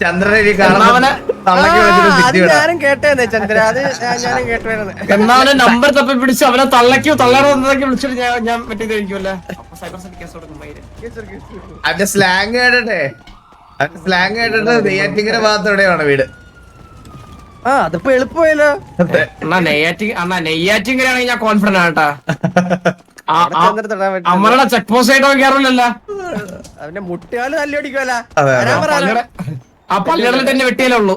ചന്ദ്രനെ ഞാനും കേട്ടേന്നേ ചന്ദ്ര, അത് ഞാനും കേട്ടുവരുന്നത്. എന്നാവനെ നമ്പർ തപ്പി പിടിച്ച് അവനെ തള്ളക്കോ തള്ളാറോ എന്നൊക്കെ വിളിച്ചിട്ട് ഞാൻ മറ്റേ കഴിക്കുമല്ലേ. അവന്റെ സ്ലാങ് കേട്ടെ, അവന്റെ സ്ലാങ് കേട്ടിട്ട് നെയ്യാറ്റിങ്കര ഭാഗത്തോടെയാണ് വീട്. അതിപ്പോ എളുപ്പമായല്ലോ. നെയ്യാറ്റിങ്കരാണെങ്കിൽ ഞാൻ കോൺഫിഡന്റ് ആട്ടാ. നമ്മളുടെ ചെക്ക് പോസ്റ്റ് ആയിട്ട് കയറില്ലല്ലോ. അവന്റെ മുട്ടുകാല് തല്ലി ഓടിക്കുമല്ലോ. ആ പള്ളികളിൽ തന്നെ വെട്ടിയാലേ ഉള്ളൂ.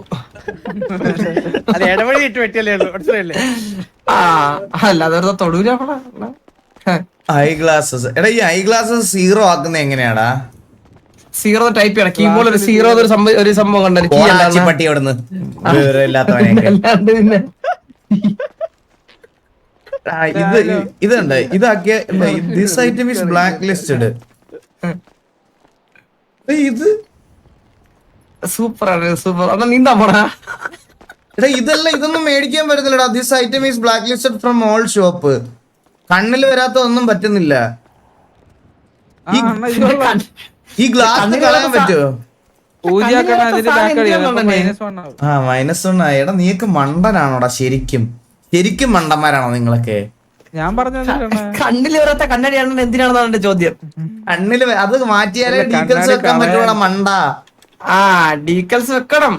അത് ഇടവഴി ഇട്ട് വെട്ടിയല്ലേ ഉള്ളൂ, മനസ്സിലായില്ലേ? അല്ലാതെ തൊടൂല. ഐ ഗ്ലാസസ്, എടാ ഈ ഐ ഗ്ലാസസ് 0 ആക്കുന്നത് എങ്ങനെയാടാ? 0 ടൈപ്പ് ചെയ്യണം. കീബോർഡിൽ ഒരു 0 ഒരു സംഭവം കണ്ടു. പട്ടി അവിടുന്ന് പിന്നെ ഇതുണ്ട്. ഇതാക്കിയ this item is black listed. ഇത് സൂപ്പറാണ്, സൂപ്പർ. അതാ നീന്താ പോടാ. എടാ ഇതൊന്നും മേടിക്കാൻ പറ്റുന്നില്ലടാ. This item is black listed from all shop. കണ്ണിൽ വരാത്ത ഒന്നും പറ്റുന്നില്ല. ഈ ഗ്ലാസ് കളയാൻ പറ്റുമോ? -1 ആയി. എടാ നീക്ക് മണ്ടനാണോടാ? ശരിക്കും മണ്ടന്മാരാണോ നിങ്ങളൊക്കെ? ഞാൻ പറഞ്ഞു കണ്ണിൽ വരാത്ത കണ്ണടിയാണെന്ന് എന്തിനാണെന്നാണ് എന്റെ ചോദ്യം. കണ്ണില് അത് മാറ്റിയാലേ ഡീറ്റെയിൽസ് വെക്കാൻ പറ്റുവാ മണ്ട. ഡീറ്റെയിൽസ് വെക്കണം.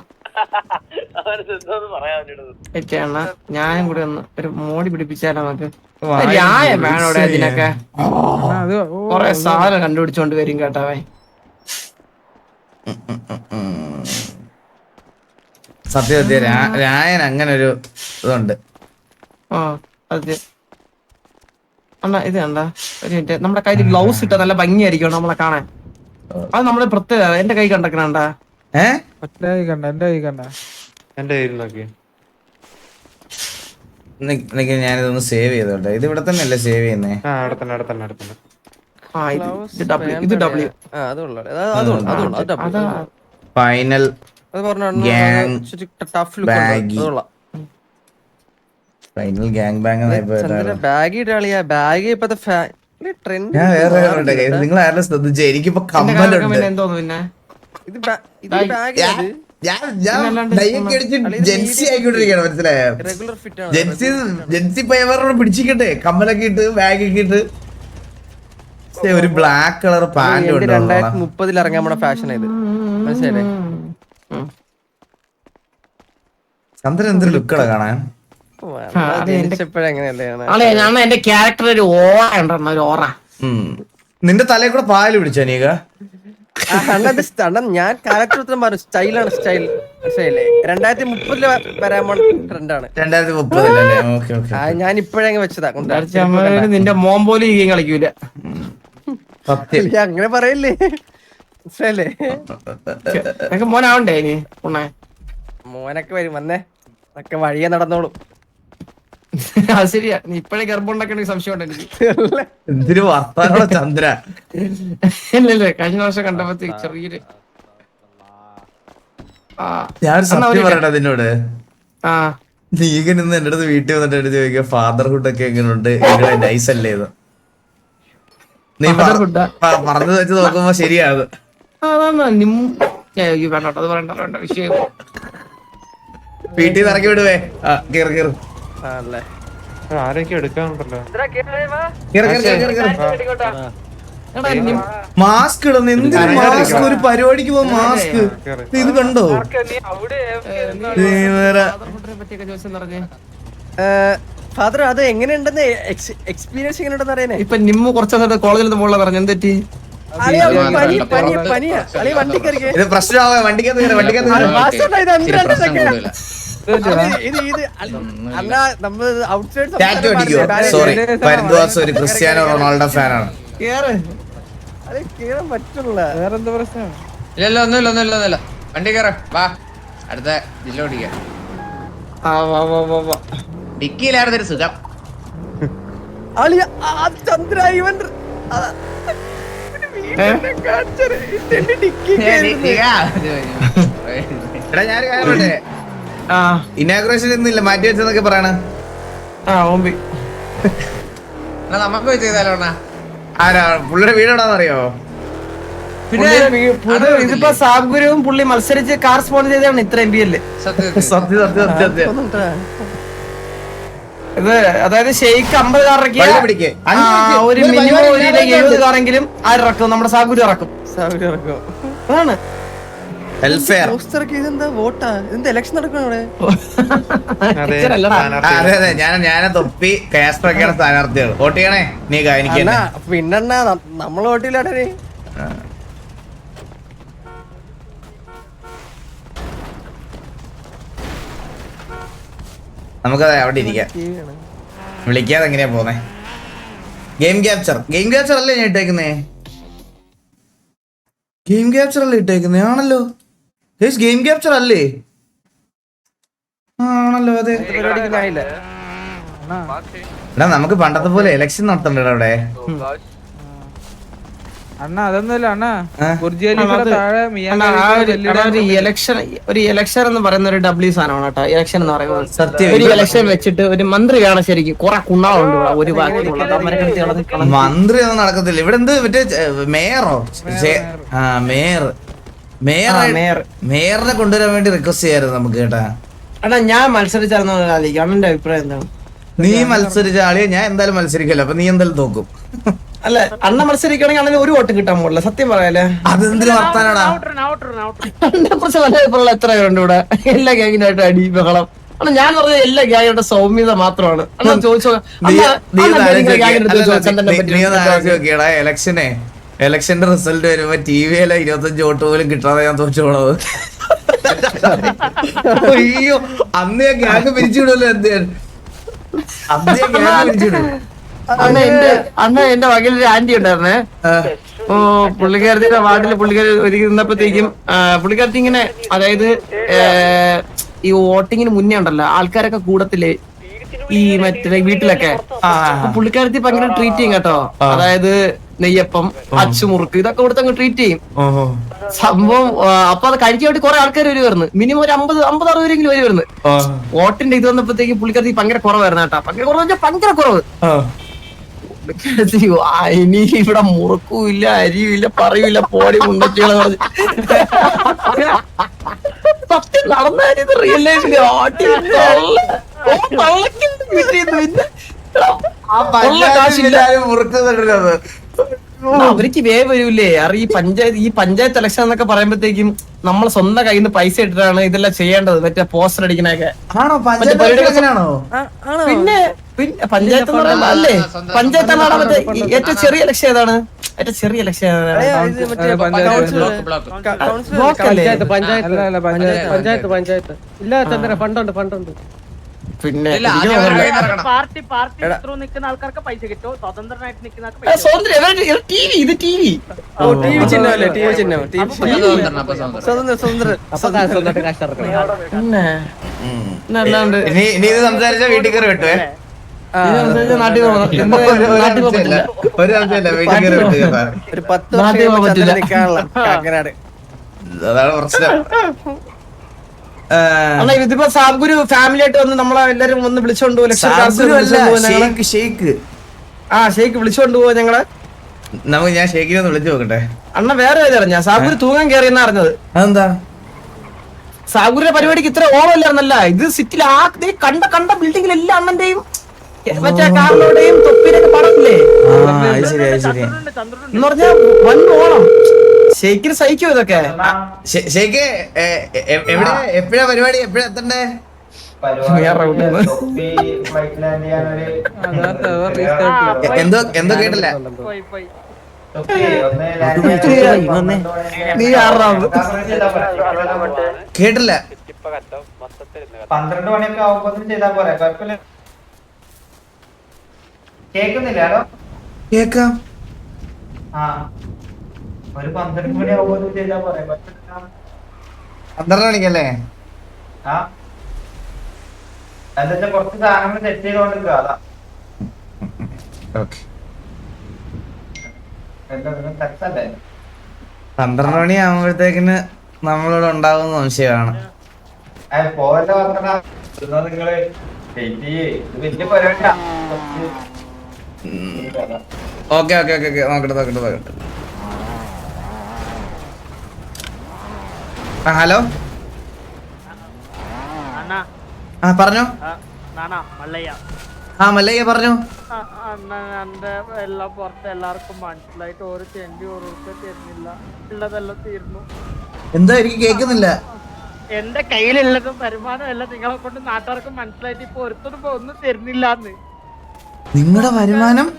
ഞാനും കൂടെ ഒന്ന് ഒരു മോടി പിടിപ്പിച്ചാലോ നമുക്ക്. ന്യായം വേണോടെ അതിനൊക്കെ. കൊറേ സാധനം കണ്ടുപിടിച്ചോണ്ട് വരും കേട്ടാവേ. സത്യം രായൻ അങ്ങനെ ഒരു ഇതുണ്ട്. അതെ അണ്ണാ, ഇത് കണ്ടാ ഒരു മിനിറ്റ്. നമ്മുടെ കയ്യിൽ ഗ്ലൗസ് ഇട്ട നല്ല ഭംഗിയായിരിക്കും നമ്മളെ കാണാൻ. അത് നമ്മുടെ പ്രത്യേകത. എന്റെ കൈ കണ്ടക്കണണ്ടാ? ഞാനിതൊന്ന് സേവ് ചെയ്തോട്ടെ. ഇത് ഇവിടെ തന്നെ അല്ലേ സേവ് ചെയ്യുന്നേ? Final gang bang. നിങ്ങൾ ആരും ശ്രദ്ധിച്ചേ? എനിക്കിപ്പോ കമ്മലുണ്ട്. ജെൻസി ആയിക്കൊണ്ടിരിക്കുകയാണ്, മനസ്സിലായോ? ജെൻസി പയ്യവരോട് പിടിച്ചിക്കട്ടെ. കമ്മലൊക്കെ ഇട്ട് ബാഗൊക്കെ ഇട്ട് ഒരു ബ്ലാക്ക് കളർ പാന്റ്. 2030 ഇറങ്ങാൻ പോണ ഫാഷൻ ഇത്, മനസ്സിലായില്ലേ? ചന്ദ്രൻ എന്തൊരു ലുക്കടാ കാണാൻ. എന്റെ ക്യാരക്ടർ ഒരു ഓറ ഉണ്ടെന്ന ഒരു ഓറ. നിന്റെ തലയിൽ കൂടെ പാല് പിടിച്ചോ നീക? ഞാൻ ക്യാരക്ടർ പറഞ്ഞു, സ്റ്റൈലാണ് സ്റ്റൈൽ, മനസ്സിലായില്ലേ? 2030 വരാൻ പോണ ട്രെൻഡാണ്. 2030 ഞാൻ ഇപ്പോഴേ വെച്ചതാ. നിന്റെ മോൻ പോലും ഈ ഗെയിം കളിക്കൂല. അങ്ങനെ പറയല്ലേ, മനസ്സിലായില്ലേ? മോനാവണ്ടേ ഇനി? മോനൊക്കെ വരും, വന്നേ. ഒക്കെ വഴിയെ നടന്നോളൂ. അത് ശരിയാ. നീ ഇപ്പഴേ ഗർഭമുണ്ടാക്കണ സംശയം ഉണ്ട് എനിക്ക്. എന്തൊരു വർത്താനോടാ ചന്ദ്ര. ഇല്ലല്ലേ, കഴിഞ്ഞ വർഷം കണ്ടപ്പോ ചെറിയൊരു ഞാൻ സത്യം പറയട്ടെ നിന്നോട്. നീക നിന്ന് എന്റെ അടുത്ത് വീട്ടിൽ വന്നിട്ട് എടുത്ത് ചോദിക്കുക ഫാദർഹുഡ് ഒക്കെ എങ്ങനെയുണ്ട്, നൈസ് അല്ലേ? നീ പറഞ്ഞു വെച്ച് നോക്കുമ്പോ ശരിയാണ്. വിഷയം വീട്ടിൽ ഇറക്കി വിടുവേ. കേറ് കേറ്. ആരൊക്കെ എടുക്കാനുണ്ടല്ലോ. മാസ്ക് ഇടുന്നു. എന്തിനു മാസ്ക്? ഒരു പരിപാടിക്ക് പോകും മാസ്ക്. ഇത് കണ്ടോ? ഫാദർ, അത് എങ്ങനെയുണ്ടെന്ന് എക്സ്പീരിയൻസ് എങ്ങനെയുണ്ടെന്ന് അറിയാനേ. ഇപ്പൊ നിമ്മു കുറച്ച് കോളേജിൽ മുകളിൽ പറഞ്ഞു എന്തെറ്റി? ഇത് പ്രശ്നമാവേ. വണ്ടിക്കകത്ത് സോറി, പരിദ്വാസ് ഒരു ക്രിസ്ത്യാനോ റൊണാൾഡോ ഫാനാണ്. പറ്റുള്ള വേറെന്താ പ്രശ്നം? ഇല്ലല്ലോ, ഒന്നുമില്ല. വണ്ടി കയറ, വാ. അടുത്ത ജില്ല ഓടിക്കാം. ഡിക്കിയിലായിരുന്നൊരു സുഖം. ചന്ദ്ര ഇവൻ ഇനാഗ്രേഷൻ ഇന്നില്ല, മാറ്റി വെച്ചെന്നൊക്കെ പറയണ. നമുക്ക് ചെയ്താലോ? ആരാ പുള്ളിയുടെ വീട് എവിടാന്നറിയോ? ഇതിപ്പോ സാബുരും പുള്ളി മത്സരിച്ച് കാർ സ്പോൺ ചെയ്താണ് ഇത്ര MPL. സത്യത്തിൽ സത്യം സത്യം സത്യം സത്യം. ഇത് അതായത് ഷെയ്ക്ക് 50 കാർ ഇറക്കിയ വഴി പിടിക്ക്. ഒരു മിനിമം ഒരു 70 കാറെങ്കിലും ആരിറക്കും, നമ്മുടെ സാബുര് ഇറക്കും. അതാണ് വെൽഫെയർ. ഇതെന്താ വോട്ടാ? ഇതെന്താ ഇലക്ഷൻ നടക്കണ അവിടെ? അതെ അതെ ഞാൻ തൊപ്പി കാസ്ട്രൊക്കെയാണ് സ്ഥാനാർത്ഥികൾ. വോട്ട് ചെയ്യണേ നീ എനിക്ക് അണ്ണാ, പിന്നെണ്ണാ നമ്മള് വോട്ടില്ലാടേ. നമുക്കത് അവിടെ ഇരിക്കാം. വിളിക്കാതെ എങ്ങനെയാ പോന്നെ? ഗെയിം ക്യാപ്ചർ അല്ലേ ഞാൻ ഇട്ടേക്കുന്നേ? ഗെയിം ക്യാപ്ചർ അല്ലേ ഇട്ടേക്കുന്നേ? ആണല്ലോ ഗെയിം ക്യാപ്ചർ അല്ലേ? ആണല്ലോ അതെ. എടാ നമുക്ക് പണ്ടത്തെ പോലെ ഇലക്ഷൻ നടത്തണ്ടോ അവിടെ? അണ്ണാ അതൊന്നുമില്ല അണ്ണാ. ഒരു ഇലക്ഷൻ എന്ന് പറയുന്ന ഒരു ഡബ്ല്യു സാധനമാണ് കേട്ടോ. ഇലക്ഷൻ എന്ന് പറയുന്നത് സത്യം. ഒരു ഇലക്ഷൻ വെച്ചിട്ട് ഒരു മന്ത്രി വേണം ശരിക്കും. കുറെ കുണ്ണാളുണ്ട് ഇവിടെ. ഒരു ബാക്കി മന്ത്രി ഒന്നും നടക്കത്തില്ല ഇവിടെ. എന്ത് മറ്റേ മേയറോ? മേയറിനെ കൊണ്ടുവരാൻ വേണ്ടി റിക്വസ്റ്റ് ചെയ്യായിരുന്നു നമുക്ക് കേട്ടാ. അണ്ണാ ഞാൻ മത്സരിച്ചായിരുന്നു. അണ്ണന്റെ അഭിപ്രായം എന്താണ്? നീ മത്സരിച്ച ആളിയെ ഞാൻ എന്തായാലും മത്സരിക്കല്ലോ. അപ്പൊ നീ എന്തായാലും തോക്കും. അല്ല അണ്ണ മത്സരിക്കുകയാണെങ്കിൽ അണ്ണന് ഒരു വോട്ട് കിട്ടാൻ പോകില്ല. സത്യം പറയാലേ. അതെന്തിനു വർത്താനാടാ? അണ്ണനെ കുറിച്ച് നല്ല അഭിപ്രായം എത്ര പേരുണ്ട് ഇവിടെ? എല്ലാ ഗ്യാങ്ങിനായിട്ട് അടി ബഹളം. അണ്ണാ ഞാൻ പറഞ്ഞ എല്ലാ ഗ്യാങ്ങിയുടെ സൗമ്യത മാത്രമാണ്. അണ്ണാ ചോദിച്ചോ ഇലക്ഷന്റെ റിസൾട്ട് വരുമ്പോ ടിവിയിലെ 25 വോട്ട് പോലും കിട്ടാതെ ഞാൻ തോറ്റു പോണത്. അയ്യോ അന്ന് ഞാൻ ഗ്യാങ് പിരിച്ചുവിടല്ലോ. അന്ന് ഞാൻ ഗ്യാങ് പിരിച്ചുവിടും. അണ്ണ എന്റെ വകയിലൊരു ആന്റി ഉണ്ടായിരുന്നേ. പുള്ളിക്കാരത്തിന്റെ വാർഡില് പുള്ളിക്കാരി ഒരുക്കി നിന്നപ്പോഴത്തേക്കും പുള്ളിക്കാരത്തി ഇങ്ങനെ, അതായത് ഈ വോട്ടിങ്ങിന് മുന്നേ ഉണ്ടല്ലോ ആൾക്കാരൊക്കെ കൂടത്തില്ലേ ഈ മറ്റേ വീട്ടിലൊക്കെ, പുള്ളിക്കാരത്തി ഭയങ്കര ട്രീറ്റ് ചെയ്യും കേട്ടോ. അതായത് നെയ്യപ്പം, അച്ചുമുറുക്ക് ഇതൊക്കെ കൊടുത്ത് അങ്ങ് ട്രീറ്റ് ചെയ്യും സംഭവം. അപ്പൊ അത് കഴിക്കാൻ വേണ്ടി കുറെ ആൾക്കാർ വരുമായിരുന്നു. മിനിമം ഒരു 50-60 പേരെങ്കിലും വരുമായിരുന്നു. വോട്ടിന്റെ ഇത് വന്നപ്പോഴത്തേക്ക് പുള്ളിക്കാരത്തി ഭയങ്കര കുറവായിരുന്നു കേട്ടോ. ഭയങ്കര കുറവ്, ഭയങ്കര കുറവ്. ഇനി ഇവിടെ മുറുക്കും ഇല്ല, അരിയും ഇല്ല, പറയൂല, പോടി മുണ്ടച്ചുകളെ പറഞ്ഞ് സത്യം നടന്ന റിയൽ ലൈഫില് അവർക്ക് വേ വരൂലേ. ഈ പഞ്ചായത്ത് ഇലക്ഷൻ എന്നൊക്കെ പറയുമ്പോഴത്തേക്കും നമ്മൾ സ്വന്തം കയ്യിൽ നിന്ന് പൈസ ഇട്ടിട്ടാണ് ഇതെല്ലാം ചെയ്യേണ്ടത്. മറ്റേ പോസ്റ്റർ അടിക്കണൊക്കെ. പിന്നെ പഞ്ചായത്ത് എന്ന് പറയുമ്പോ അല്ലേ, പഞ്ചായത്താണ് മറ്റേ ഏറ്റവും ചെറിയ ലക്ഷ്യം ഏതാണ്? ഏറ്റവും ചെറിയ ലക്ഷ്യം പഞ്ചായത്ത് ഇല്ല ചന്ദ്ര. ഫണ്ടുണ്ട്. പിന്നെ ഇനി ഇത് സംസാരിച്ച വീട്ടിൽ കയറി വിട്ടുവേ. നാട്ടിൽ ഒരു സംശയമില്ല, വീട്ടിൽ കയറി വിട്ടു. ഒരു 10 വർഷം നിൽക്കാനുള്ള കാക്കനാട്. അതാണ് പ്രശ്നം. ഇതിപ്പോ സാബുഗുരു ഫാമിലി ആയിട്ട് വന്ന് നമ്മളെ എല്ലാരും ഒന്ന് വിളിച്ചോണ്ട് പോകും. ഷെയ്ക്ക് വിളിച്ചോണ്ട് പോവാ ഞങ്ങളെ. നമുക്ക് ഞാൻ ഷെയ്ക്കിനെ ഒന്ന് വിളിച്ചു നോക്കട്ടെ. അണ്ണ വേറെ അറിഞ്ഞ സാബുഗുരു തൂങ്ങാൻ കയറിയെന്നാ അറിഞ്ഞത്. അതെന്താ? സാബുഗുരുടെ പരിപാടിക്ക് ഇത്ര ഓവല്ലായിരുന്നല്ല. ഇത് സിറ്റിയിൽ കണ്ട ബിൽഡിങ്ങിലെല്ലാം അണ്ണന്റെയും മറ്റേ കാറിലൂടെയും തൊപ്പിയിലൊക്കെ പടത്തില്ലേ എന്ന് പറഞ്ഞാ വൻ ഓണം. ഷെയ്ക്കിന് സഹിക്കും ഇതൊക്കെ. ഷെയ്ക്ക് എപ്പോഴാ പരിപാടി? എപ്പോഴാ എത്തണ്ടേ? എന്തോ കേട്ടില്ല. നീ ആറാം കേട്ടില്ല. 12 മണിയൊക്കെ ആവുമ്പോ ചെയ്താ പോരെ? കുഴപ്പമില്ല. കേക്കുന്നില്ലാലോ? കേക്കാം. ആ ഒരു 12 മണി ആവുമ്പോ ചെയ്താ പോരെ? 12 മണിക്കല്ലേ? ആ എന്താ കുറച്ച് സാധനങ്ങൾ സെറ്റ് ചെയ്തോണ്ടിരിക്കുക. അതാ 12 മണി ആവുമ്പോഴത്തേക്കിന് നമ്മളിവിടെ ഉണ്ടാവുന്ന സംശയമാണ്. പോവല്ലോ നിങ്ങള് വലിയ പരിപാടിയാ. ഓക്കെ നോക്കട്ടെ. ഹലോ ആ പറഞ്ഞോ. ആ മല്ലയ്യ പറഞ്ഞോ. എല്ലാം പുറത്ത് എല്ലാവർക്കും മനസ്സിലായിട്ട് ഓരോ ചെണ്ടി ഓരോരുത്തർ തരുന്നില്ല, ഉള്ളതെല്ലാം തീർന്നു. എന്താ എനിക്ക് കേക്കുന്നില്ല. എന്റെ കയ്യിലുള്ളതും വരുമാനം എല്ലാം നിങ്ങളെ കൊണ്ട് നാട്ടുകാർക്ക് മനസ്സിലായിട്ട് ഇപ്പൊ ഒരുത്തരും ഒന്നും തരുന്നില്ലാന്ന്. നിങ്ങളുടെ വരുമാനം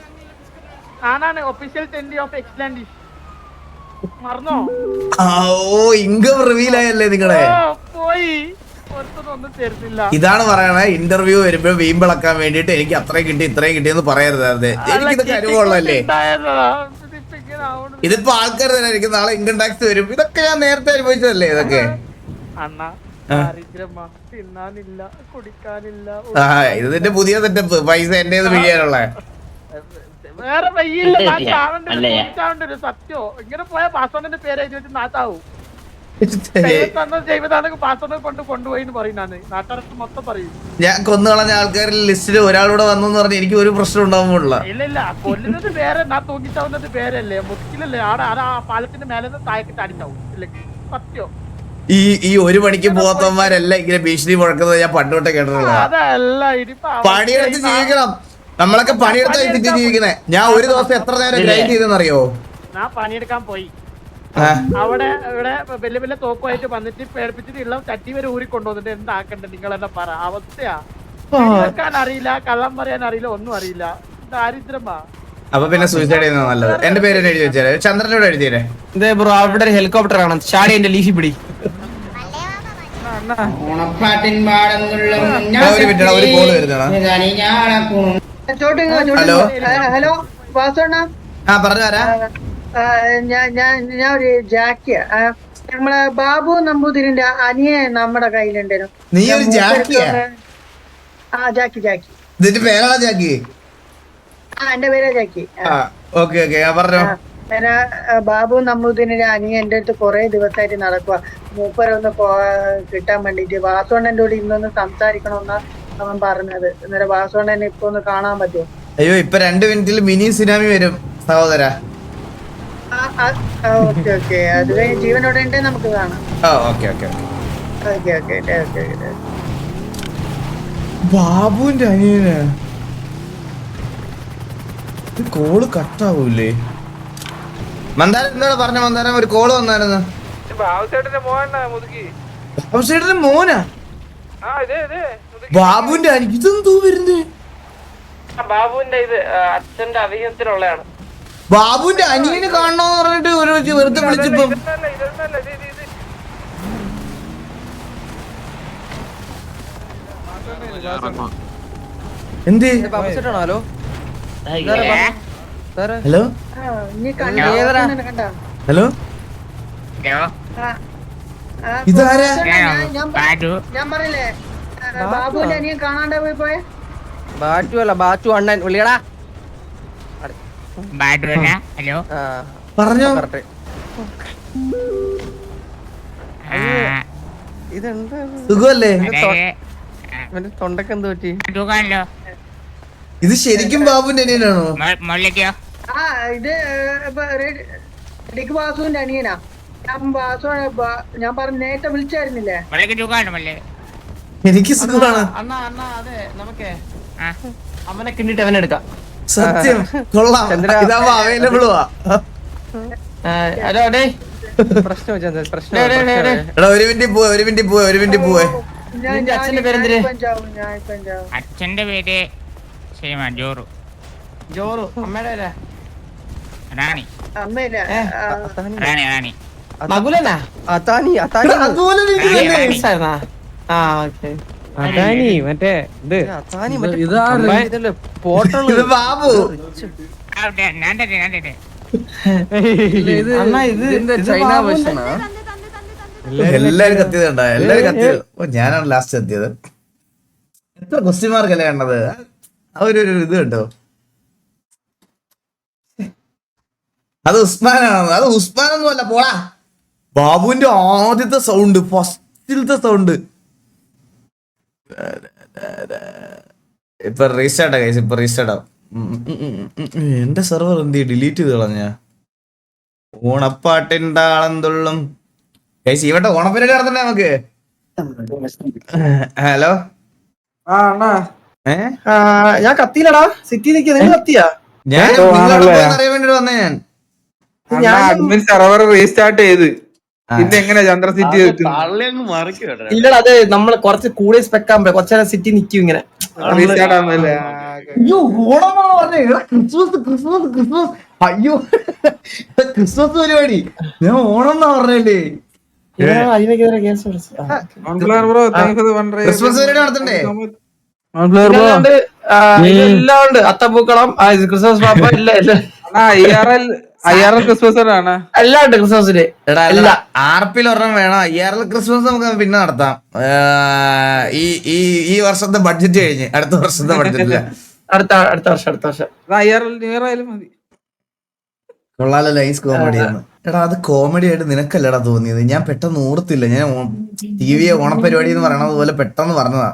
ഞാനാണ് ഒഫീഷ്യൽ ചെണ്ടി ഓഫ് എക്സ്ലാൻഡ്. മറന്നോ? ഓ ഇൻകം റിവീൽ ആയല്ലേ നിങ്ങളെ. പോയി ഒരുത്തരും ഒന്നും തരുന്നില്ല. ഇതാണ് പറയണേ, ഇന്റർവ്യൂ വരുമ്പോ വീമ്പിളക്കാൻ വേണ്ടിട്ട് എനിക്ക് അത്രയും കിട്ടി ഇത്രയും കിട്ടിയെന്ന് പറയരുതാതെ. എനിക്കിതൊക്കെ അനുഭവമുള്ളല്ലേ. ഇതിപ്പോ ആൾക്കാർ തന്നെ എനിക്ക് നാളെ ഇൻകം ടാക്സ് വരും. ഇതൊക്കെ ഞാൻ നേരത്തെ അനുഭവിച്ചതല്ലേ ഇതൊക്കെ. അണ്ണാ ദാരിദ്ര്യമാ, തിന്നാനില്ല കുടിക്കാനില്ല. ഇതിന്റെ പുതിയ സെറ്റപ്പ്. പൈസ എന്റേത് പിഴിയാനുള്ള. വേറെ വയ്യില്ല. സത്യോ ഇങ്ങനെ പോയ പാസ്വേഡിന്റെ പേര് എഴുതി വെച്ച് നാട്ടാവും. കൊണ്ടുപോയി നാട്ടുകാർക്ക് മൊത്തം പറയും. ഞാൻ കൊന്നുകളഞ്ഞ ആൾക്കാരിൽ ലിസ്റ്റിൽ ഒരാളൂടെ വന്നു പറഞ്ഞ എനിക്ക് ഒരു പ്രശ്നം ഉണ്ടാവുമ്പോഴുള്ള. ഇല്ല കൊല്ലുന്നത് പേരെ, ഞാൻ തൂങ്ങിച്ചാവുന്നത് പേരല്ലേ, മുസ്കിലല്ലേ. ആടെ ആ പാലത്തിന്റെ മേലെ താഴേക്കിട്ട് അടിച്ചാവും. ഇല്ലെങ്കിൽ സത്യോ ഈ ഒരു മണിക്ക് പോകാത്തവന്മാരെല്ലാം ഇങ്ങനെ ഭീഷണി മുഴക്കുന്നത് ഞാൻ പണ്ടോട്ടെ കേട്ടിട്ടുള്ള. പണിയെടുത്ത് ജീവിക്കണം. നമ്മളൊക്കെ പണിയെടുത്ത് ജീവിക്കണേ. ഞാൻ ഒരു ദിവസം എത്ര നേരം ഗ്രൈൻഡ് ചെയ്തെന്നറിയോ? ഞാൻ പണിയെടുക്കാൻ പോയി. അവിടെ ഇവിടെ വലിയ വലിയ തോക്കുമായിട്ട് വന്നിട്ട് പേടിപ്പിച്ചിട്ട് ഉള്ള ചട്ടി വരെ ഊരി കൊണ്ടുവന്നിട്ട് എന്താക്കണ്ടേ നിങ്ങൾ എന്താ പറ. അവസ്ഥയാ. വെക്കാൻ അറിയില്ല, കള്ളം പറയാൻ അറിയില്ല, ഒന്നും അറിയില്ല. ദാരിദ്ര്യമാ. അപ്പൊ പിന്നെ സൂയിസൈഡ് ചെയ്യുന്നത് നല്ലത്. എന്റെ പേര് എഴുതി വെച്ചേ. ചന്ദ്രനോട് എഴുതിയേ. ബ്രോ അവിടെ ഒരു ഹെലികോപ്റ്റർ ആണ്, ചാടി എന്റെ ലീഫി പിടി. ഒരു മിനിറ്റ്, ഒരു കോള് വരുന്നതാണ്. ഹലോ ഹലോ വാസോണ്ണ. ആ പറഞ്ഞു തരാ. ഞാൻ ഒരു ജാക്കിയാ. നമ്മളെ ബാബു നമ്പൂതിരിന്റെ അനിയൻ നമ്മുടെ കയ്യിലുണ്ടായിരുന്നു. നീ ഒരു ജാക്കിയാ? ആ ജാക്കി. ഇതിന്റെ പേരാണോ ജാക്കി? ആ എന്റെ പേരാ ജാക്കി. ഓക്കെ പറഞ്ഞോ. പിന്നെ ബാബു നമ്പൂതിരിന്റെ അനിയൻ എന്റെ അടുത്ത് കൊറേ ദിവസമായിട്ട് നടക്കുക. മൂപ്പരൊന്ന് കിട്ടാൻ വേണ്ടിട്ട് വാസോണ്ണന്റെ കൂടെ ഇന്നൊന്ന് സംസാരിക്കണമെന്നാ അവൻ പറഞ്ഞത്. അന്നേരം വാസോണ്ണനെ ഇപ്പൊ ഒന്ന് കാണാൻ പറ്റുമോ? അയ്യോ ഇപ്പൊ 2 മിനിറ്റിൽ മിനി സുനാമി വരും സഹോദര. ഓക്കെ അത് കഴിഞ്ഞ് ജീവനോടെ ഉണ്ടെങ്കിൽ നമുക്ക് കാണാം. Okay okay. ബാബുവിന്റെ അനിയന് കോള് കട്ടാവൂലേ? മന്ദാരം എന്താണ് പറഞ്ഞ? മന്ദാരം ഒരു കോള് വന്നായിരുന്നു. ബാബുസേട്ടന്റെ മോനാ? ബാബുവിന്റെ അനിയൻ ഇതെന്തോ വരുന്നേ? ബാബുവിന്റെ ഇത് അച്ഛന്റെ അധികത്തിലുള്ളതാണ്. ബാബുവിന്റെ അനിയന് കാണണോന്ന് പറഞ്ഞിട്ട് ഒരു വെറുതെ വിളിച്ചപ്പോ എന്ത്? ഹലോ ഹലോ ഹലോ ഇതാരാ? ഞാൻ പറയില്ലേ ബാബുവിന്റെ അനിയൻ കാണാണ്ട് പോയെ. ബാറ്റു അല്ല, ബാറ്റു അണ്ണൻ വിളിയടാ. ഹലോ പറഞ്ഞോ. ഇതെന്താ സുഖല്ലേ? തൊണ്ടക്ക് എന്ത് പറ്റി? ഇത് ശരിക്കും ബാബുവിന്റെ അനിയനാണോ? ആ ഇത് വാസുവിന്റെ അനിയനാ. ഞാൻ പറഞ്ഞ നേരത്തെ വിളിച്ചായിരുന്നില്ലേ? എനിക്ക് സുഖമാണ്. അതെ നമുക്കേ അവനെ കിണ്ടിട്ട് അവനെടുക്കാം. സത്യം കൊള്ളാം. ഇതാവുമ്പോ അവൈലബിളുവാ. ഹലോ ഡേ പ്രശ്നം എടാ ഒരു മിനിറ്റ് പോവേ. നിന്റെ അച്ഛന്റെ പേരെന്തിര്? അച്ഛന്റെ പേര് ജോറു. ജോറു. അമ്മയുടെ പേരാ റാണി. റാണി മകുലനാ? അതാനി അതുപോലെ ആ ഓക്കെ. മറ്റേ ഇത് ബാബു. ചൈന വേർഷനാ. എല്ലാരും കത്തിയത് കണ്ട? എല്ലാരും കത്തിയത്. ഞാനാണ് ലാസ്റ്റ് എത്തിയത്. എത്ര ക്വസ്റ്റ്യൻ മാർക്കല്ലേ കണ്ടത്? ഒരു ഇത് കണ്ടോ? അത് ഉസ്മാനാണ്. അത് ഉസ്മാനൊന്നും അല്ല, പോടാ. ബാബുവിന്റെ ആദ്യത്തെ സൗണ്ട്, ഫസ്റ്റിലത്തെ സൗണ്ട്. ഇപ്പൊ റീസ്റ്റാർട്ടാ കൈസ്, ഇപ്പൊ റീസ്റ്റാർട്ടാ. എന്റെ സെർവർ എന്ത് ഡിലീറ്റ് ചെയ്ത് കളഞ്ഞ? ഓണപ്പാട്ടിൻ്റെ ആളെന്തുള്ളും ഗൈസ് ഇവിടെ ഓണപ്പരിപാടി നടത്തണ്ടേ നമുക്ക്? ഹലോ ഞാൻ കത്തിയില്ലടാ, സിറ്റി നിൽക്കുക. നിങ്ങൾ കത്തിയാ? ഞാൻ അറിയാൻ വേണ്ടി വന്നേ ഞാൻ. അഡ്മിൻ സെർവർ റീസ്റ്റാർട്ട് ചെയ്ത് പിന്നെ എങ്ങനെ ചന്ദ്ര സിറ്റി ഇല്ലടാ, അത് നമ്മള് കുറച്ച് കൂടുതൽ സ്പെക്കാൻ പറ്റും. കുറച്ചേരം സിറ്റി നിൽക്കും ഇങ്ങനെ. റീസ്റ്റാർട്ട് ആവുന്നല്ലേ? അയ്യോ ഓണമാണോ പറഞ്ഞേ? ക്രിസ്മസ് അയ്യോ ക്രിസ്മസ് പരിപാടി. ഞാൻ ഓണം എന്നാ പറഞ്ഞല്ലേ? ക്രിസ്മസ് പരിപാടി നടത്തണ്ടേ? എല്ലാം ഉണ്ട്. അത്തപ്പൂക്കളം, ക്രിസ്മസ് പാപ്പ എല്ലാം ക്രിസ്മസ് ആണ് എല്ലാം ഉണ്ട് ക്രിസ്മസിന്. ആർപിൽ ഒരെണ്ണം വേണം. IRL ക്രിസ്മസ് നമുക്ക് പിന്നെ നടത്താം. ഈ വർഷത്തെ ബഡ്ജറ്റ് കഴിഞ്ഞ് അടുത്ത വർഷത്തെ ബഡ്ജറ്റില്ല. അടുത്ത വർഷം ന്യൂ ഇയർ ആയാലും മതി. കൊള്ളാലോ, നൈസ് കോമഡിയാണ്. എടാ അത് കോമഡി ആയിട്ട് നിനക്കല്ലടാ തോന്നിയത്. ഞാൻ പെട്ടെന്ന് ഓർത്തില്ല. ഞാൻ TV ഓണപരിപാടി എന്ന് പറയണത് പോലെ പെട്ടെന്ന് പറഞ്ഞതാ.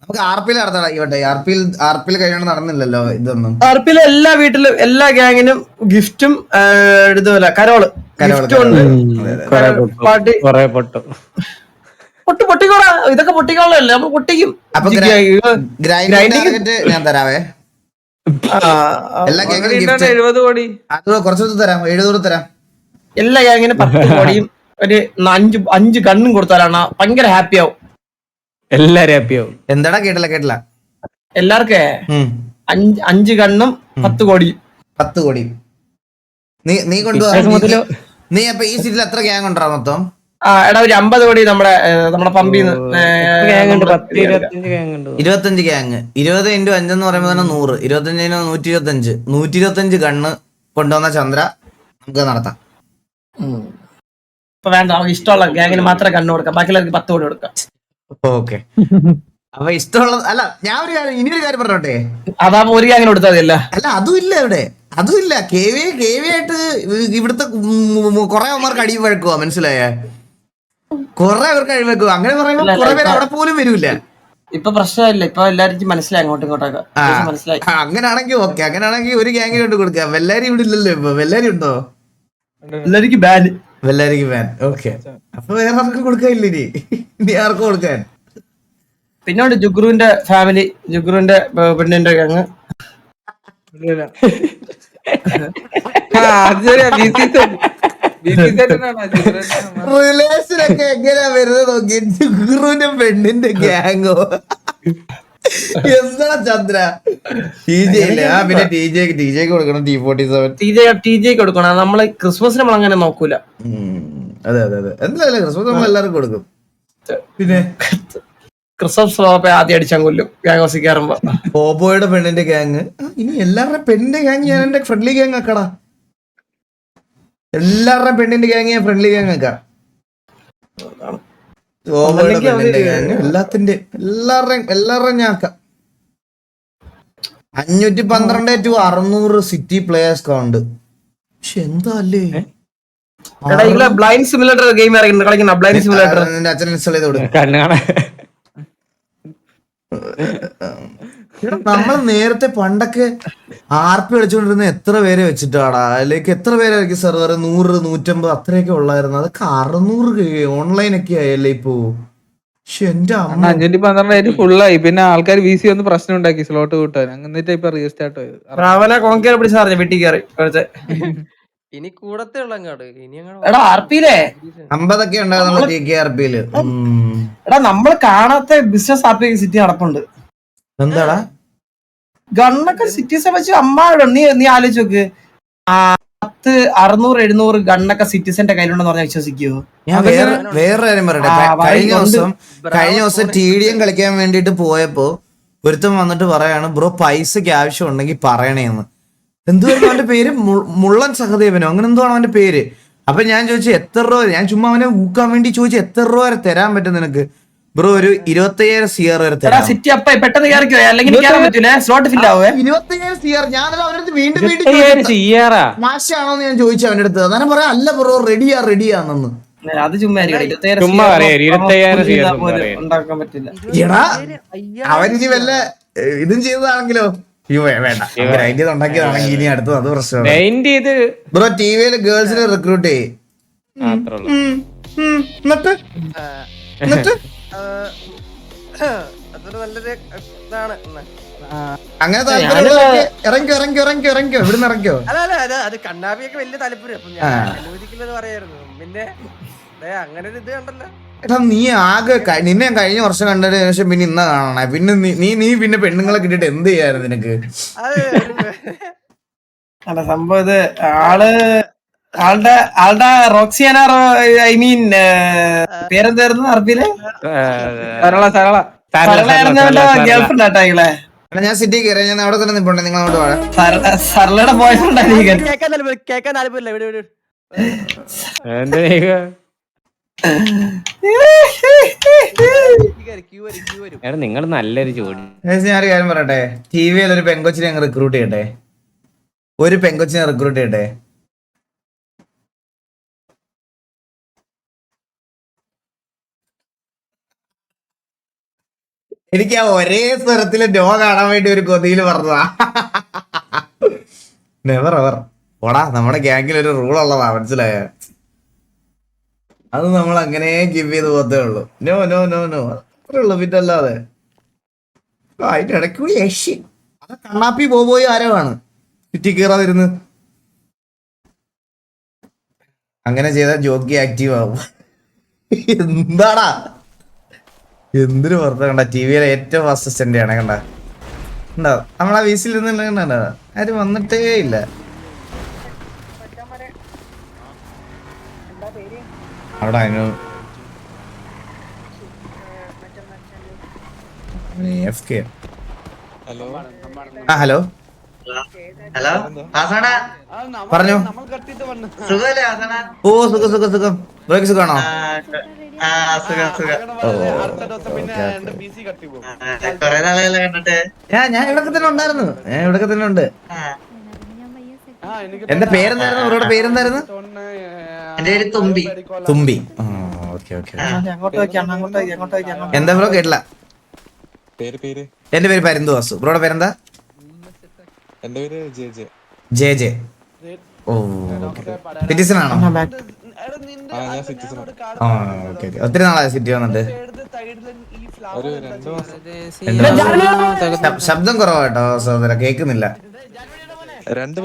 നമുക്ക് ആർപിയിൽ നടത്തടാ. ഇവിടെ ആർപിയിൽ കഴിഞ്ഞാൽ നടന്നില്ലല്ലോ ഇതൊന്നും. ആർപിയിലെ എല്ലാ വീട്ടിലും എല്ലാ ഗ്യാങ്ങിനും ഗിഫ്റ്റും ഇതുപോലെ കരോള് പൊട്ടിക്കോളാ. ഇതൊക്കെ പൊട്ടിക്കോളല്ലേ, നമ്മൾ പൊട്ടിക്കും. അപ്പൊ ഞാൻ തരാവേ. എല്ലാ ഗ്യാങ്ങിനും 70 കോടി അത് കുറച്ചു തരാം. 70 തരാം. എല്ലാ ഗ്യാങ്ങിനും 10 കോടിയും ഒരു 5 ഗണ്ണും കൊടുത്താലാണ് ഭയങ്കര ഹാപ്പി ആവും. എല്ലാരും ഹാപ്പിയാവും. എന്താടാ കേട്ടില്ല. എല്ലാവർക്കേ 5 ഗണ്ണും 10 കോടിയും. 10 കോടി നീ കൊണ്ടുപോകാ. നീ അപ്പൊ ഈ സീറ്റിൽ എത്ര ഗ്യാങ് ഉണ്ടാ മൊത്തം? എടാ ഒരു 50 കോടി നമ്മുടെ പമ്പിന്ന് 25 ഗ്യാങ്. 20 × 5 എന്ന് പറയുമ്പോ തന്നെ 100. 25 125 ഗണ്ണ് കൊണ്ടുവന്ന ചന്ദ്ര നമുക്ക് നടത്താം. ഇപ്പൊ വേണ്ട, നമുക്ക് ഇഷ്ടമുള്ള ഗ്യാങ്ങിന് മാത്രമേ കണ്ണു കൊടുക്കാം, ബാക്കിയുള്ളവർക്ക് 10 കോടി കൊടുക്കാം. ഓക്കെ. അപ്പൊ ഇഷ്ടമുള്ള അല്ല, ഞാൻ ഒരു കാര്യം ഇനിയൊരു കാര്യം പറഞ്ഞോട്ടെ. അതാവുമ്പോ ഒരു ഗ്യാങ്ങിന് കൊടുത്താൽ മതിയല്ല. അല്ല അതും ഇല്ല ഇവിടെ, അതുമില്ല. KV ആയിട്ട് ഇവിടുത്തെ കൊറേ അവന്മാർക്ക് അടി വഴക്കുവാ, മനസ്സിലായേ? കൊറേ അവർക്ക് അഴിവെക്കുക. അങ്ങനെ പറയുമ്പോ കുറെ പേര് അവിടെ പോലും വരൂല. ഇപ്പൊ പ്രശ്നമില്ല, ഇപ്പൊ എല്ലാവർക്കും മനസ്സിലായി അങ്ങോട്ടും ഇങ്ങോട്ടൊക്കെ മനസ്സിലായി. അങ്ങനാണെങ്കിൽ ഓക്കെ. അങ്ങനാണെങ്കിൽ ഒരു ഗ്യാങ്ങിന് കൊണ്ട് കൊടുക്കാം. വെല്ലാരി ഇവിടെ ഇല്ലല്ലോ ഇപ്പൊ. വെല്ലാരി ഉണ്ടോ? എല്ലാവർക്കും ബാൻ. വെല്ലാരിക്ക് ബാൻ. ഓക്കെ. അപ്പൊ വേറെ ആർക്കും കൊടുക്കാനില്ല ഇനി ആർക്കും കൊടുക്കാൻ. പിന്നെ ജുഗ്രുവിന്റെ ഫാമിലി, ജുഗ്രുവിന്റെ പെണ്ണിന്റെ ഗ്യാങ്. റിലേഷനൊക്കെ എങ്ങനെയാ വരുന്നത് നോക്കി. ജുഗ്രുവിന്റെ പെണ്ണിന്റെ ഗ്യാങ്ങോ എന്താ ചന്ദ്ര? TJ ഇല്ലേ? പിന്നെ TJ കൊടുക്കണം. TJ കൊടുക്കണം. നമ്മള് ക്രിസ്മസിന് നമ്മൾ അങ്ങനെ നോക്കൂല. അതെ എന്തായാലും ക്രിസ്മസ് നമ്മൾ എല്ലാവർക്കും കൊടുക്കും. പിന്നെ ക്രിസ്മസ് ആദ്യം അടിച്ചാൽ കൊല്ലും ഗ്യാങ് ഹൗസിൽ കയറുമ്പോ. പോപ്പോയുടെ പെണ്ണിന്റെ ഗ്യാങ്. ഇനി എല്ലാവരുടെയും പെണ്ണിന്റെ ഗ്യാങ് ഞാൻ എന്റെ ഫ്രണ്ട്ലി ഗ്യാങ് ആക്കടാ. എല്ലാവരുടെയും പെണ്ണിന്റെ ഗ്യാങ് ഞാൻ ഫ്രണ്ട്ലി ഗ്യാങ് ആക്കാം. പോപ്പോയുടെ പെണ്ണിന്റെ ഗ്യാങ് എല്ലാവരുടെയും ഞാൻ ആക്കാം. 512 to 600 സിറ്റി പ്ലേയേഴ്സ് കൗണ്ട്. പക്ഷെ എന്താ അല്ലേ ബ്ലൈൻഡ് സിമുലേറ്റർ ഗെയിം കളിക്കുന്ന ബ്ലൈൻഡ് സിമുലേറ്റർ നിന്റെ അച്ഛൻ ഇൻസ്റ്റാൾ ചെയ്ത് കൊടുക്കും. നമ്മൾ നേരത്തെ പണ്ടൊക്കെ RP കളിച്ചോണ്ടിരുന്ന എത്ര പേരെ വെച്ചിട്ടാടാ? അല്ലെങ്കിൽ എത്ര പേരായിരിക്കും സെർവർ? 100 150 അത്രയൊക്കെ ഉള്ളായിരുന്നു. അതൊക്കെ 600 ഓൺലൈൻ ഒക്കെ ആയല്ലേ ഇപ്പൊ. എന്റെ 512 ഫുള്ളായി. പിന്നെ ആൾക്കാർ VC ഒന്ന് പ്രശ്നം ഉണ്ടാക്കി സ്ലോട്ട് കൂട്ടാൻ. എന്നിട്ട് ഇപ്പൊ റീസ്റ്റാർട്ട് ചെയ്തു. ഇനി കൂടത്തേ ഉള്ള അങ്ങോട്ട്. ഇനി എടാ RP-യിലെ 50 ഒക്കെ ഉണ്ടാകുന്നുള്ള TKRP-യില്. എടാ നമ്മള് കാണാത്ത ബിസിനസ് RP സിറ്റി നടപ്പുണ്ട്. എന്താടാ ഗണ്ണൊക്കെ സിറ്റീസെ വെച്ച് അമ്മാവിടെ. നീ ആലോചിച്ച് നോക്ക്. 600-700 ഗണ്ണൊക്കെ സിറ്റിസന്റെ കയ്യിലുണ്ടെന്ന് പറഞ്ഞാൽ വിശ്വസിക്കുവോ? ഞാൻ വേറെ കാര്യം പറയട്ടെ. കഴിഞ്ഞ ദിവസം TDM കളിക്കാൻ വേണ്ടിട്ട് പോയപ്പോ ഒരുത്തം വന്നിട്ട് പറയാണ്, ബ്രോ പൈസക്ക് ആവശ്യം ഉണ്ടെങ്കിൽ പറയണേന്ന്. എന്തുവായിരുന്നു അവന്റെ പേര്? മുള്ളൻ സഹദേവനോ അങ്ങനെ എന്തോ ആണ് അവന്റെ പേര്. അപ്പൊ ഞാൻ ചോദിച്ചു എത്ര രൂപ. ഞാൻ ചുമ്മാ അവനെ ഊക്കാൻ വേണ്ടി ചോദിച്ചു എത്ര രൂപ വരെ തരാൻ പറ്റും നിനക്ക്? ബ്രോ ഒരു 25,000 CR വരെ തരാം. സിറ്റി അപ്പ പെട്ടെന്ന് കയറിക്കോ, അല്ലെങ്കിൽ സ്ലോട്ട് ഫിൽ ആവേ. 25,000 CR. ഞാനത് അവനടുത്ത് വീണ്ടും മാഷാണോന്ന് ഞാൻ ചോദിച്ചു അവന്റെ അടുത്ത്. അന്നേരം പറയാം അല്ല ബ്രോ റെഡിയാന്നെന്ന്. അത് ചുമ്മാ ഉണ്ടാക്കാൻ പറ്റില്ല. എടാ അവനിനി വല്ല ഇതും ചെയ്തതാണെങ്കിലോ? വേണ്ട, ഗ്രൈൻഡ് ചെയ്ത് ഉണ്ടാക്കിയതാണെങ്കിൽ ഇനി അടുത്തത് അത് പ്രശ്നമാണ്. ബ്രോ TV-യില് ഗേൾസിനെ റിക്രൂട്ട് ചെയ്യും. എന്നിട്ട് എന്നിട്ട് അതൊരു നല്ലൊരു ഇതാണ് അങ്ങനെ താല്പര്യം ഇറങ്ങിക്കോ ഇറങ്ങിക്കോ ഇറങ്ങിക്കോ ഇറങ്ങിക്കോ ഇവിടുന്ന് ഇറങ്ങിക്കോ. അല്ല അത് കണ്ണാപ്പിയൊക്കെ വലിയ താല്പര്യം അപ്പൊ ഞാൻ അനുവദിക്കില്ലെന്ന് പറയായിരുന്നു. പിന്നെ അങ്ങനെ ഒരു ഇത് കണ്ടല്ലോ. എടാ നീ ആകെ നിന്നെ ഞാൻ കഴിഞ്ഞ വർഷം കണ്ടതിന് ശേഷം പിന്നെ ഇന്ന കാണണേ. പിന്നെ നീ പിന്നെ പെണ്ണുങ്ങളെ കിട്ടിട്ട് എന്ത് ചെയ്യായിരുന്നു നിനക്ക്? അല്ല സംഭവം ഇത് ആളുടെ റോക്സിയാന ഐ മീൻ പേരെന്തായിരുന്നു അറബിയില്? ഗേൾഫ്രണ്ട് ആട്ടാ ഇങ്ങളെ. എടാ ഞാൻ സിറ്റി കയറി, ഞാൻ അവിടെ തന്നെ നിൽപ്പുണ്ട്, നിങ്ങൾ അങ്ങോട്ട് പോകാം. സരളയുടെ ബോയ്ഫ്രണ്ട് ആയിരിക്കും. കേക്കാൻ താല്പര്യമില്ല. ഇവിടെ നിങ്ങൾ നല്ലൊരു ജോഡി. ഞാനൊരു കാര്യം പറയട്ടെ, ടിവിയിൽ ഒരു പെങ്കൊച്ചിനെ അങ്ങ് റിക്രൂട്ട് ചെയ്യട്ടെ. ഒരു പെങ്കൊച്ചിനെ റിക്രൂട്ട് ചെയ്യട്ടെ. എനിക്ക് ആ ഒരേ സ്വരത്തില് നോ കാണാൻ വേണ്ടി ഒരു കൊതിയിൽ പറഞ്ഞതാ. Never ever. ഓടാ, നമ്മുടെ ഗ്യാങ്ങിൽ ഒരു റൂൾ ഉള്ളതാ, മനസ്സിലായ? അത് നമ്മൾ അങ്ങനെ ഗിവ് ചെയ്ത് പോകത്തേ ഉള്ളൂ. നോ നോ നോ നോ, അത്രേ ഉള്ളൂ. പിന്നെ അല്ലാതെ അതിന്റെ ഇടയ്ക്ക് കൂടി യക്ഷി അത് കണ്ണാപ്പി പോയി ആരവാണ് ചുറ്റി കയറാതിരുന്ന്. അങ്ങനെ ചെയ്താൽ ജോക്കി ആക്റ്റീവ് ആവും. എന്താടാ എന്തൊരു വാർത്ത കണ്ട? ടി വിയിലെ ഏറ്റവും ഫാസ്റ്റസ്റ്റ് എൻ്റെ ആണ് കണ്ട. ഉണ്ടോ നമ്മളാ വീസിൽ ഇരുന്ന് കണ്ട ആരും വന്നിട്ടേ ഇല്ല. അവിടെ അതിന് ഹലോ പറഞ്ഞോ. ഓ സുഖം സുഖം സുഖം. ബ്രോയ്ക്ക് സുഖമാണോ? ഞാൻ ഇവിടൊക്കെ തന്നെ ഉണ്ടായിരുന്നു. ഇവിടൊക്കെ തന്നെ ഉണ്ട്. എന്റെ പേരെന്തായിരുന്നു? അവരുടെ പേരെന്തായിരുന്നു? തുമ്പി. തുമ്പി. Okay okay. എന്താ ബ്രോ കേട്ടില്ല? എന്റെ പേര് പരന്തു വാസു. ബ്രോയുടെ പേരെന്താ? J J. ഓ സിറ്റിസൺ ആണോ? ഒത്തിരി നാളായി സിറ്റി വന്നിട്ട്. ശബ്ദം കുറവാട്ടോ സഹോദര, കേൾക്കുന്നില്ല. 2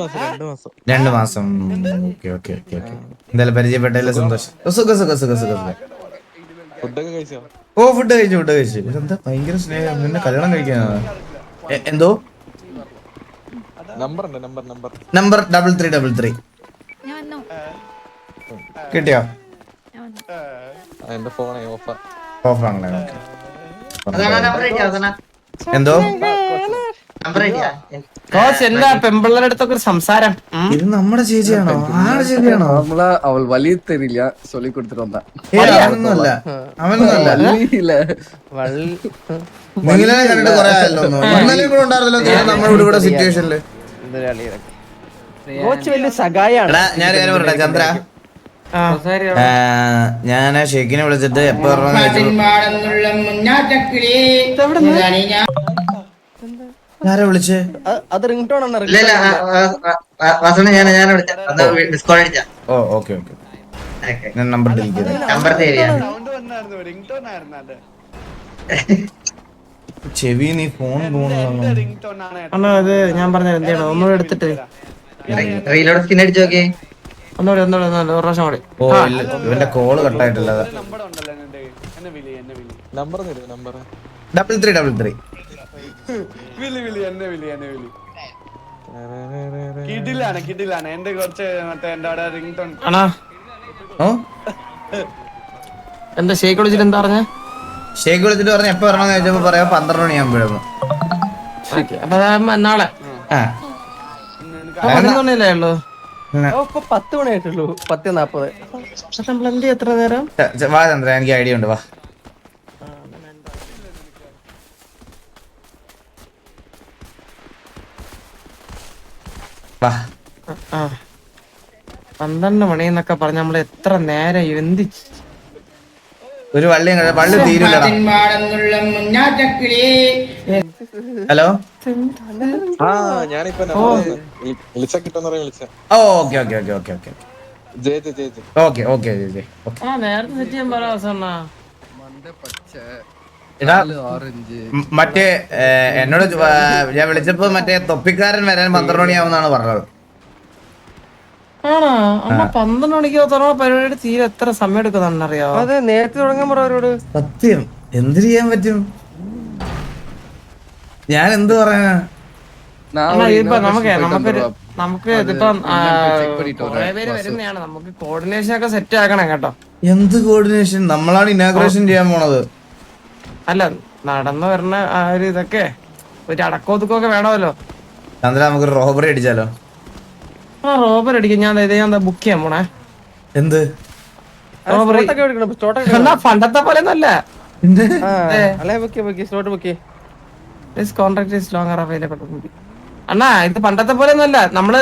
മാസം. Okay okay okay okay. എന്തായാലും പരിചയപ്പെട്ടതിൽ സന്തോഷം. സുഖം സുഖം സുഖം സുഖം. ഓ ഫുഡ് കഴിച്ചു ഫുഡ് കഴിച്ചു. എന്താ ഭയങ്കര സ്നേഹം, നിന്നെ കല്യാണം കഴിക്കാനാ? എന്തോ നമ്പർ 3333 കിട്ടിയോ? ഓഫാണല്ലേ? എന്തോ എന്താ പെമ്പിള്ളേരുടെ അടുത്തൊക്കെ ഒരു സംസാരം? ഇത് നമ്മുടെ ചേച്ചിയാണോ? ആരുടെ ചേച്ചിയാണോ? അവൾ വലിയ തരില്ല ചൊല്ലി കൊടുത്തിട്ട് വന്ന അവനൊന്നുമല്ല. നിങ്ങളെ കണ്ടിട്ട് കുറെ ആയല്ലോ. ഇന്നലെ കൂടെ ഉണ്ടായിരുന്നല്ലോ നമ്മുടെ ഇവിടെ സിറ്റുവേഷനില്. ഞാൻ കാര്യം പറയട്ടെ ചന്ദ്ര, ഞാൻ ഷെയ്ഖിനെ വിളിച്ചിട്ട് എപ്പോ ആരാ വിളിച്ചേ? അത് റിംഗ് ടോൺ ആണ്. ഓ ഓക്കെ ഓക്കെ. ഞാൻ നമ്പർ ഡിലീറ്റ് ചെയ്തു. ചെവി നീ ഫോൺ അത് ഞാൻ പറഞ്ഞ എന്താണ് ഒന്നുകൂടെ എടുത്തിട്ട് ഒന്നുകൂടെ ഒരു പ്രാവശ്യം കൂടി. ഓ ഇവന്റെ കോള് കട്ടായിട്ടില്ല. 3333 കിടിലാണ് എന്റെ കുറച്ച് മറ്റേ എന്റെ അവിടെ റിംഗ് ടോൺ. എന്താ ഷേക്ക് വിളിച്ചിട്ട് എന്താ പറഞ്ഞ? ഷേക്ക് വിളിച്ചിട്ട് പറഞ്ഞ എപ്പോ വരണമെന്ന് ചോദിച്ചപ്പോ പറയാ 12 മണിയാകുമ്പോഴൊന്നും. അപ്പൊ നാളെ 11 ഉള്ളൂ. 10 മണിയായിട്ടുള്ളൂ. 10:40. നമ്മൾ എന്ത് എത്ര നേരം? വാ ചന്ദ്ര, എനിക്ക് ഐഡിയ ഉണ്ട്. വാ വാ. 12 മണി എന്നൊക്കെ പറഞ്ഞ നമ്മള് എത്ര നേരം എന്ത് ഒരു വള്ളി തീരുല്ലടാ. Hello oh okay okay okay okay okay. Okay okay ചേച്ചി. നേരത്തെ സെറ്റ് ചെയ്യാൻ പറയാ. എടാ മറ്റേ എന്നോട് ഞാൻ വിളിച്ചപ്പോ മറ്റേ തൊപ്പിക്കാരൻ വരാൻ 12 മണിയാവുന്നാണ് പറഞ്ഞത്. ആണോ? അമ്മ 12 മണിക്ക് തുറന്ന പരിപാടി തീരെ എത്ര സമയം എടുക്കുന്നുണ്ടറിയോ? അതെ നേരത്തെ തുടങ്ങാൻ പറ അവരോട്. സത്യം എന്ത് ചെയ്യാൻ പറ്റും? ഞാൻ എന്ത് പറയാനാ? നമുക്ക് ഇതിപ്പം കുറെ പേര് വരുന്നതാണ്. നമുക്ക് കോർഡിനേഷൻ ഒക്കെ സെറ്റ് ആക്കണം കേട്ടോ. എന്ത് കോർഡിനേഷൻ? നമ്മളാണ് ഇനാഗ്രേഷൻ ചെയ്യാൻ പോണത്. അല്ല നടന്നു വരുന്ന ആ ഒരു ഇതൊക്കെ ഒരു അടക്കോതുക്കൊക്കെ വേണമല്ലോ. ചന്ദ്ര നമുക്ക് റോബറി അടിച്ചാലോ? റോബർ അടിക്കും. ഞാൻ ബുക്ക് ചെയ്യാൻ പോണേ. എന്ത് റോബറി? പണ്ടത്തെ പോലെ ഒന്നല്ല. അണ്ണാ ഇത് പണ്ടത്തെ പോലെ ഒന്നല്ല. നമ്മള്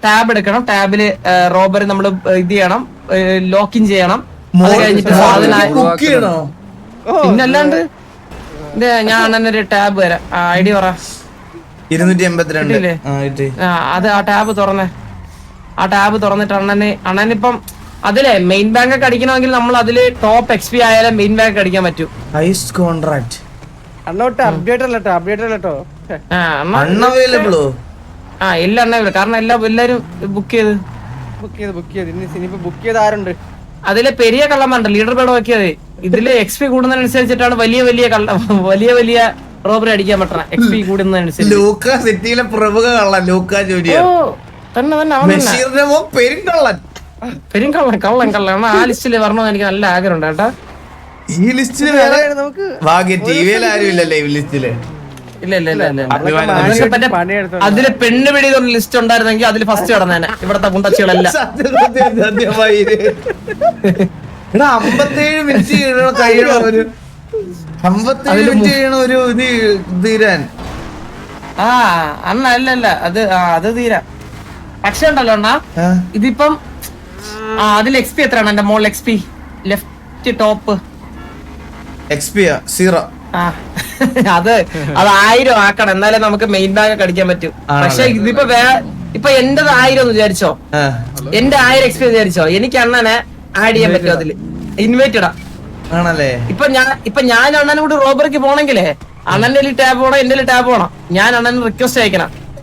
ടാബ് എടുക്കണം. ടാബില് റോബറി നമ്മള് ഇത് ചെയ്യണം, ലോക്കിൻ ചെയ്യണം. അത് കഴിഞ്ഞിട്ട് പിന്നല്ലാണ്ട് ഞാൻ അണ്ണനൊരു ടാബ് തരാം. ഐഡി പറ. 282. അത് ആ ടാബ് തുറന്നേ. ആ ടാബ് തുറന്നിട്ട് അണ്ണനിപ്പം അതിലെ മെയിൻ ബാങ്ക് ഒക്കെ അടിക്കണമെങ്കിൽ നമ്മൾ അതില് ടോപ്പ് XP ആയാലും മെയിൻ ബാങ്ക് അടിക്കാൻ പറ്റും. ഹൈസ്റ്റ് കോൺട്രാക്ട് അണ്ണോട്ട് അപ്ഡേറ്റ് അല്ലട്ടോ, അപ്ഡേറ്റ് അല്ലട്ടോ. അൺഅവൈലബിളോ? എല്ലാം അണ്ണ, കാരണം എല്ലാരും ബുക്ക് ചെയ്ത് ഇനിയിപ്പോ ബുക്ക് ചെയ്ത് ആരുണ്ട്? അതിലെ പെരിയ കള്ളന്മാരുണ്ട്, ലീഡർ ബേഡ് നോക്കിയത്. ഇതില് XP കൂടുന്നതിനനുസരിച്ചിട്ടാണ് വലിയ വലിയ റോബറി അടിക്കാൻ പറ്റണം. XP കൂടുന്നതനുസരിച്ച്. ലൂക്ക സിറ്റിയിലെ പ്രമുഖ കള്ളൻ ലൂക്ക ജൂനിയർ. കള്ളൻ ആ ലിസ്റ്റില് വരണമെന്ന് എനിക്ക് നല്ല ആഗ്രഹമുണ്ട് കേട്ടാ. ഈ ലിസ്റ്റില് നമുക്ക് ഭാഗ്യ ടിവിയിൽ ആരും ഇല്ലല്ലേ ഈ ലിസ്റ്റില്. അതില് പെണ്ണുപിടി ലിസ്റ്റ് ഉണ്ടായിരുന്നെങ്കിൽ അതില് ഫസ്റ്റ് കിടന്നേനെ ഇവിടത്തെ കുണ്ടച്ചികളെല്ലാം. 57 മിനിറ്റ് കഴിയണം ഒരു 57 മിനിറ്റ് ചെയ്യണം ഒരു ഇത് തീരാൻ. അല്ല അത് തീരാ. പക്ഷെ ഉണ്ടല്ലോ അണ്ണാ, ഇതിപ്പം അതിൽ XP എത്രയാണ്? എന്റെ മോൾ XP ലെഫ്റ്റ് ടോപ്പ് XP 0. അത് 1000 ആക്കണം, എന്നാലേ നമുക്ക് മെയിൻ ബാങ്ക് ഒക്കെ അടിക്കാൻ പറ്റും. പക്ഷെ ഇതിപ്പോ ഇപ്പൊ എന്റേത് 1000 എന്ന് വിചാരിച്ചോ, എന്റെ 1000 XP വിചാരിച്ചോ, എനിക്ക് അണ്ണനെ ആഡ് ചെയ്യാൻ പറ്റും അതില്. ഇൻവൈറ്റഡാ ആണല്ലേ? ഇപ്പൊ ഞാൻ അണ്ണനെ കൂടി റോബറിക്ക് പോണെങ്കിലേ അണ്ണന്റെ ടാബ് പോണം, എന്റെ ടാബ് പോണം. ഞാൻ അണ്ണന് റിക്വസ്റ്റ് അയക്കണം.